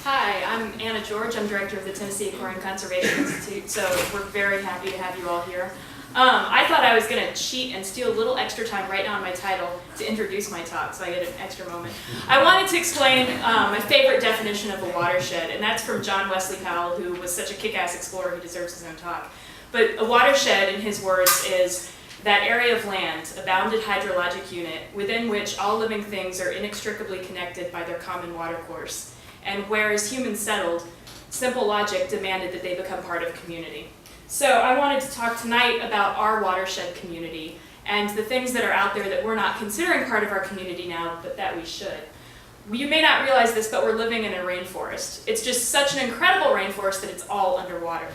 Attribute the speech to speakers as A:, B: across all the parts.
A: Hi, I'm Anna George. I'm director of the Tennessee Aquarium Conservation Institute, so we're very happy to have you all here. I thought I was going to cheat and steal a little extra time right now on my title to introduce my talk, so I get an extra moment. I wanted to explain my favorite definition of a watershed, and that's from John Wesley Powell, who was such a kick-ass explorer he deserves his own talk. But a watershed, in his words, is that area of land, a bounded hydrologic unit, within which all living things are inextricably connected by their common water course. And whereas humans settled, simple logic demanded that they become part of community. So I wanted to talk tonight about our watershed community and the things that are out there that we're not considering part of our community now, but that we should. You may not realize this, but we're living in a rainforest. It's just such an incredible rainforest that it's all underwater.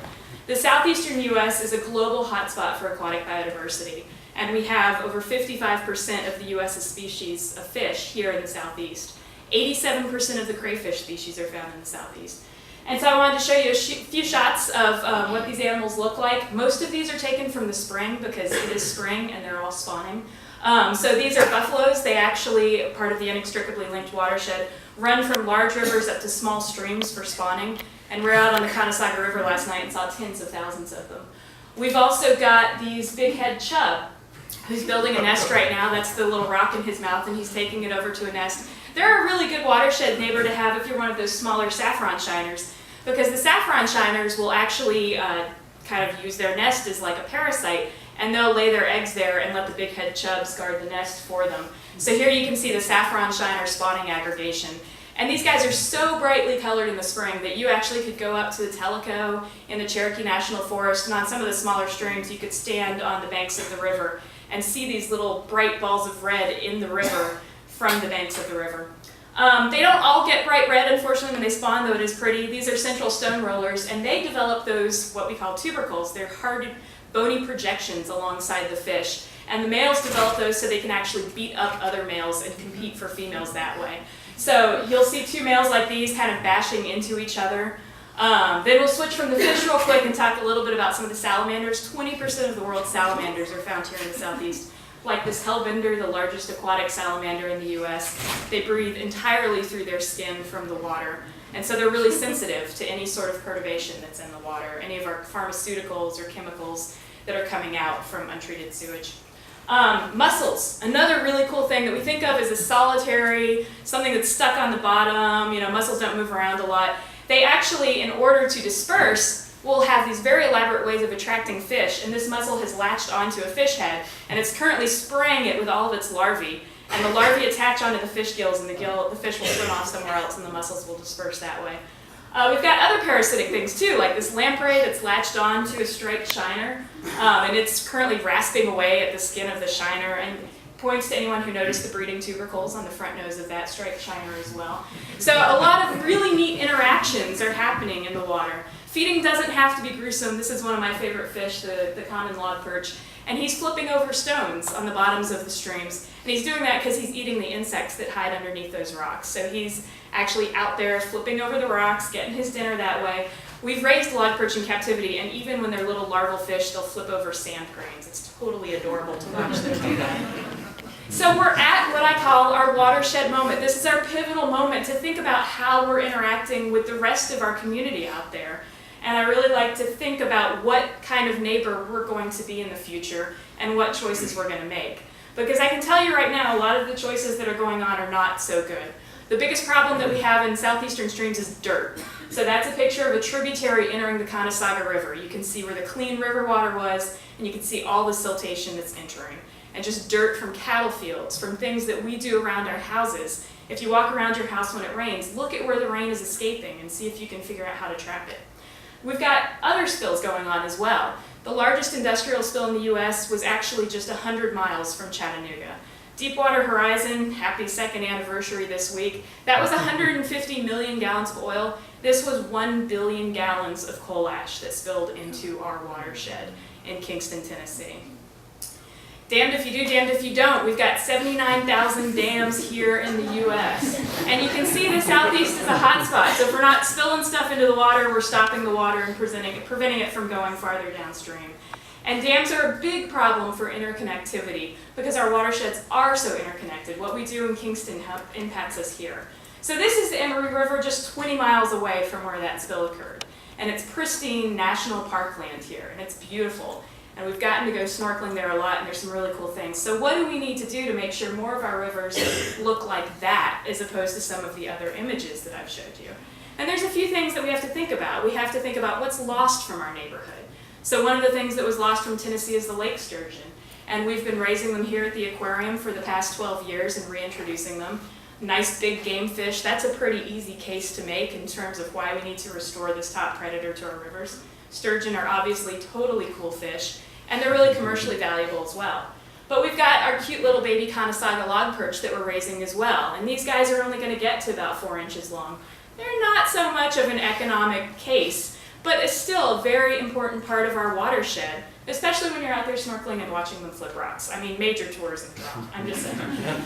A: The southeastern US is a global hotspot for aquatic biodiversity, and we have over 55% of the US's species of fish here in the southeast. 87% of the crayfish species are found in the southeast. And so I wanted to show you a few shots of what these animals look like. Most of these are taken from the spring because it is spring and they're all spawning. So these are buffaloes. They actually, part of the inextricably linked watershed, run from large rivers up to small streams for spawning. And we're out on the Caughnawaga River last night and saw tens of thousands of them. We've also got these big-head chub, who's building a nest right now. That's the little rock in his mouth, and he's taking it over to a nest. They're a really good watershed neighbor to have if you're one of those smaller saffron shiners, because the saffron shiners will actually kind of use their nest as like a parasite, and they'll lay their eggs there and let the big-head chubs guard the nest for them. So here you can see the saffron shiner spawning aggregation. And these guys are so brightly colored in the spring that you actually could go up to the Tellico in the Cherokee National Forest, and on some of the smaller streams you could stand on the banks of the river and see these little bright balls of red in the river from the banks of the river. They don't all get bright red, unfortunately, when they spawn, though it is pretty. These are central stone rollers, and they develop those, what we call tubercles. They're hard, bony projections alongside the fish. And the males develop those so they can actually beat up other males and compete for females that way. So you'll see two males like these kind of bashing into each other. Then we'll switch from the fish real quick and talk a little bit about some of the salamanders. 20% of the world's salamanders are found here in the southeast. Like this hellbender, the largest aquatic salamander in the US. They breathe entirely through their skin from the water. And so they're really sensitive to any sort of perturbation that's in the water, any of our pharmaceuticals or chemicals that are coming out from untreated sewage. Mussels, another really cool thing that we think of as a solitary, something that's stuck on the bottom. You know, mussels don't move around a lot. They actually, in order to disperse, will have these very elaborate ways of attracting fish, and this mussel has latched onto a fish head, and it's currently spraying it with all of its larvae. And the larvae attach onto the fish gills, and the fish will swim off somewhere else, and the mussels will disperse that way. We've got other parasitic things too, like this lamprey that's latched on to a striped shiner, and it's currently rasping away at the skin of the shiner, and points to anyone who noticed the breeding tubercles on the front nose of that striped shiner as well. So a lot of really neat interactions are happening in the water. Feeding doesn't have to be gruesome. This is one of my favorite fish, the common log perch, and he's flipping over stones on the bottoms of the streams, and he's doing that because he's eating the insects that hide underneath those rocks. So he's actually out there flipping over the rocks, getting his dinner that way. We've raised log perch in captivity, and even when they're little larval fish, they'll flip over sand grains. It's totally adorable to watch them do that. So we're at what I call our watershed moment. This is our pivotal moment to think about how we're interacting with the rest of our community out there. And I really like to think about what kind of neighbor we're going to be in the future and what choices we're going to make. Because I can tell you right now, a lot of the choices that are going on are not so good. The biggest problem that we have in southeastern streams is dirt. So that's a picture of a tributary entering the Caughnawaga River. You can see where the clean river water was, and you can see all the siltation that's entering. And just dirt from cattle fields, from things that we do around our houses. If you walk around your house when it rains, look at where the rain is escaping and see if you can figure out how to trap it. We've got other spills going on as well. The largest industrial spill in the US was actually just 100 miles from Chattanooga. Deepwater Horizon, happy second anniversary this week. That was 150 million gallons of oil. This was 1 billion gallons of coal ash that spilled into our watershed in Kingston, Tennessee. Damned if you do, damned if you don't. We've got 79,000 dams here in the US. And you can see the southeast is a hot spot. So if we're not spilling stuff into the water, we're stopping the water and preventing it from going farther downstream. And dams are a big problem for interconnectivity because our watersheds are so interconnected. What we do in Kingston impacts us here. So this is the Emery River just 20 miles away from where that spill occurred. And it's pristine national parkland here, and it's beautiful. And we've gotten to go snorkeling there a lot, and there's some really cool things. So what do we need to do to make sure more of our rivers look like that, as opposed to some of the other images that I've showed you? And there's a few things that we have to think about. We have to think about what's lost from our neighborhood. So one of the things that was lost from Tennessee is the lake sturgeon. And we've been raising them here at the aquarium for the past 12 years and reintroducing them. Nice big game fish. That's a pretty easy case to make in terms of why we need to restore this top predator to our rivers. Sturgeon are obviously totally cool fish, and they're really commercially valuable as well. But we've got our cute little baby Conesaga log perch that we're raising as well, and these guys are only going to get to about 4 inches long. They're not so much of an economic case, but it's still a very important part of our watershed, especially when you're out there snorkeling and watching them flip rocks. I mean, major tourism draw, I'm just saying.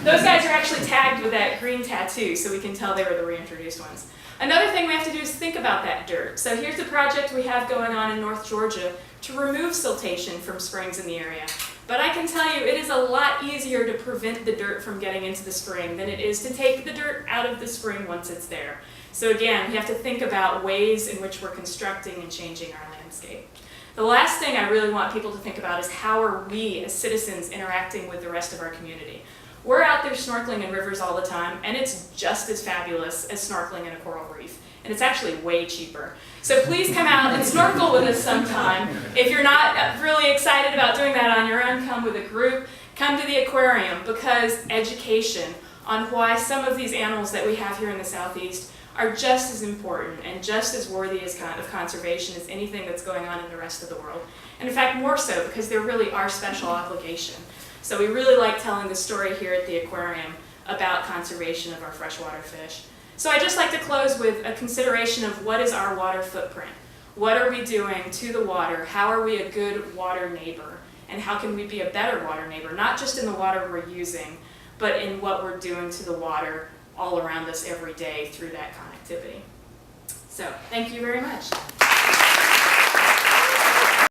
A: Those guys are actually tagged with that green tattoo, so we can tell they were the reintroduced ones. Another thing we have to do is think about that dirt. So here's a project we have going on in North Georgia to remove siltation from springs in the area. But I can tell you, it is a lot easier to prevent the dirt from getting into the spring than it is to take the dirt out of the spring once it's there. So again, we have to think about ways in which we're constructing and changing our landscape. The last thing I really want people to think about is how are we as citizens interacting with the rest of our community. We're out there snorkeling in rivers all the time, and it's just as fabulous as snorkeling in a coral reef. And it's actually way cheaper. So please come out and snorkel with us sometime. If you're not really excited about doing that on your own, come with a group. Come to the aquarium, because education on why some of these animals that we have here in the Southeast are just as important and just as worthy of conservation as anything that's going on in the rest of the world. And in fact, more so, because they're really our special obligation. So we really like telling the story here at the aquarium about conservation of our freshwater fish. So I'd just like to close with a consideration of what is our water footprint? What are we doing to the water? How are we a good water neighbor? And how can we be a better water neighbor, not just in the water we're using, but in what we're doing to the water all around us every day through that connectivity. So thank you very much.